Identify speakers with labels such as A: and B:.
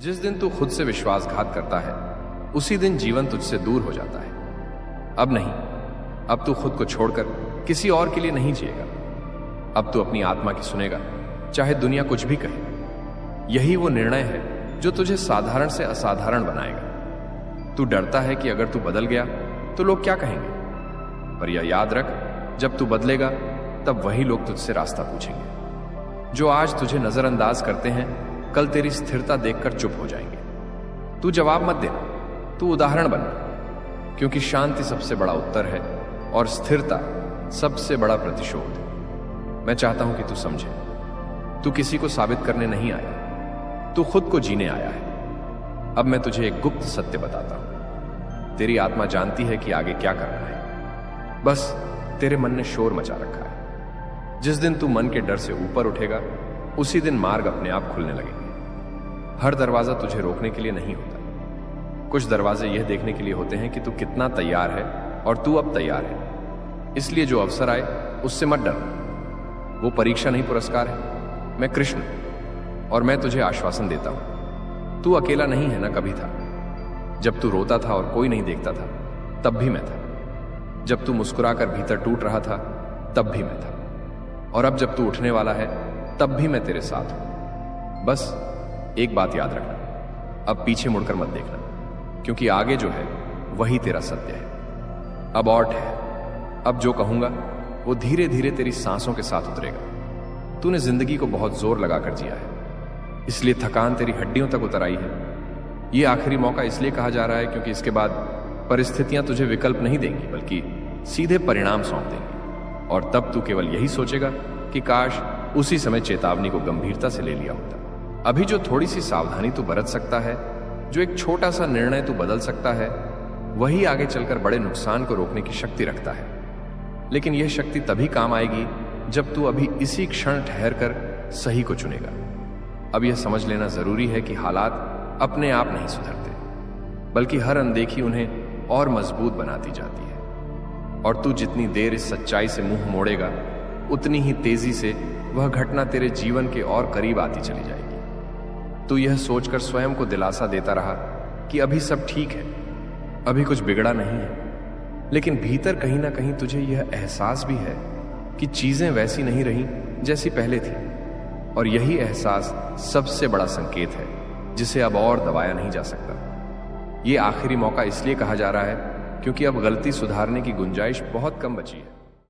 A: जिस दिन तू खुद से विश्वासघात करता है उसी दिन जीवन तुझसे दूर हो जाता है। अब नहीं, अब तू खुद को छोड़कर किसी और के लिए नहीं जिएगा। अब तू अपनी आत्मा की सुनेगा, चाहे दुनिया कुछ भी कहे। यही वो निर्णय है जो तुझे साधारण से असाधारण बनाएगा। तू डरता है कि अगर तू बदल गया तो लोग क्या कहेंगे, पर यह याद रख, जब तू बदलेगा तब वही लोग तुझसे रास्ता पूछेंगे। जो आज तुझे नजरअंदाज करते हैं कल तेरी स्थिरता देखकर चुप हो जाएंगे। तू जवाब मत देना, तू उदाहरण बनना, क्योंकि शांति सबसे बड़ा उत्तर है और स्थिरता सबसे बड़ा प्रतिशोध। मैं चाहता हूं कि तू समझे, तू किसी को साबित करने नहीं आया, तू खुद को जीने आया है। अब मैं तुझे एक गुप्त सत्य बताता हूं। तेरी आत्मा जानती है कि आगे क्या करना है, बस तेरे मन ने शोर मचा रखा है। जिस दिन तू मन के डर से ऊपर उठेगा उसी दिन मार्ग अपने आप खुलने लगेंगे। हर दरवाजा तुझे रोकने के लिए नहीं होता। कुछ दरवाजे यह देखने के लिए होते हैं कि तू कितना तैयार है, और तू अब तैयार है। इसलिए जो अवसर आए उससे मत डर। वो परीक्षा नहीं, पुरस्कार है। मैं कृष्ण और मैं तुझे आश्वासन देता हूं, तू अकेला नहीं है ना कभी था। जब तू रोता था और कोई नहीं देखता था तब भी मैं था। जब तू मुस्कुराकर भीतर टूट रहा था तब भी मैं था। और अब जब तू उठने वाला है तब भी मैं तेरे साथ हूं। बस एक बात याद रखना, अब पीछे मुड़कर मत देखना, क्योंकि आगे जो है वही तेरा सत्य है। अब और ठहर, अब जो कहूंगा वो धीरे धीरे तेरी सांसों के साथ उतरेगा। तूने जिंदगी को बहुत जोर लगाकर जिया है, इसलिए थकान तेरी हड्डियों तक उतर आई है। ये आखिरी मौका इसलिए कहा जा रहा है क्योंकि इसके बाद परिस्थितियां तुझे विकल्प नहीं देंगी, बल्कि सीधे परिणाम सौंप देंगी। और तब तू केवल यही सोचेगा कि काश उसी समय चेतावनी को गंभीरता से ले लिया होता। अभी जो थोड़ी सी सावधानी तू बरत सकता है, जो एक छोटा सा निर्णय तू बदल सकता है, वही आगे चलकर बड़े नुकसान को रोकने की शक्ति रखता है। लेकिन यह शक्ति तभी काम आएगी जब तू अभी इसी क्षण ठहर कर सही को चुनेगा। अब यह समझ लेना जरूरी है कि हालात अपने आप नहीं सुधरते, बल्कि हर अनदेखी उन्हें और मजबूत बनाती जाती है। और तू जितनी देर इस सच्चाई से मुंह मोड़ेगा उतनी ही तेजी से वह घटना तेरे जीवन के और करीब आती चली जाएगी। तू यह सोचकर स्वयं को दिलासा देता रहा कि अभी सब ठीक है, अभी कुछ बिगड़ा नहीं है, लेकिन भीतर कहीं ना कहीं तुझे यह एहसास भी है कि चीजें वैसी नहीं रही जैसी पहले थी। और यही एहसास सबसे बड़ा संकेत है जिसे अब और दबाया नहीं जा सकता। ये आखिरी मौका इसलिए कहा जा रहा है क्योंकि अब गलती सुधारने की गुंजाइश बहुत कम बची है।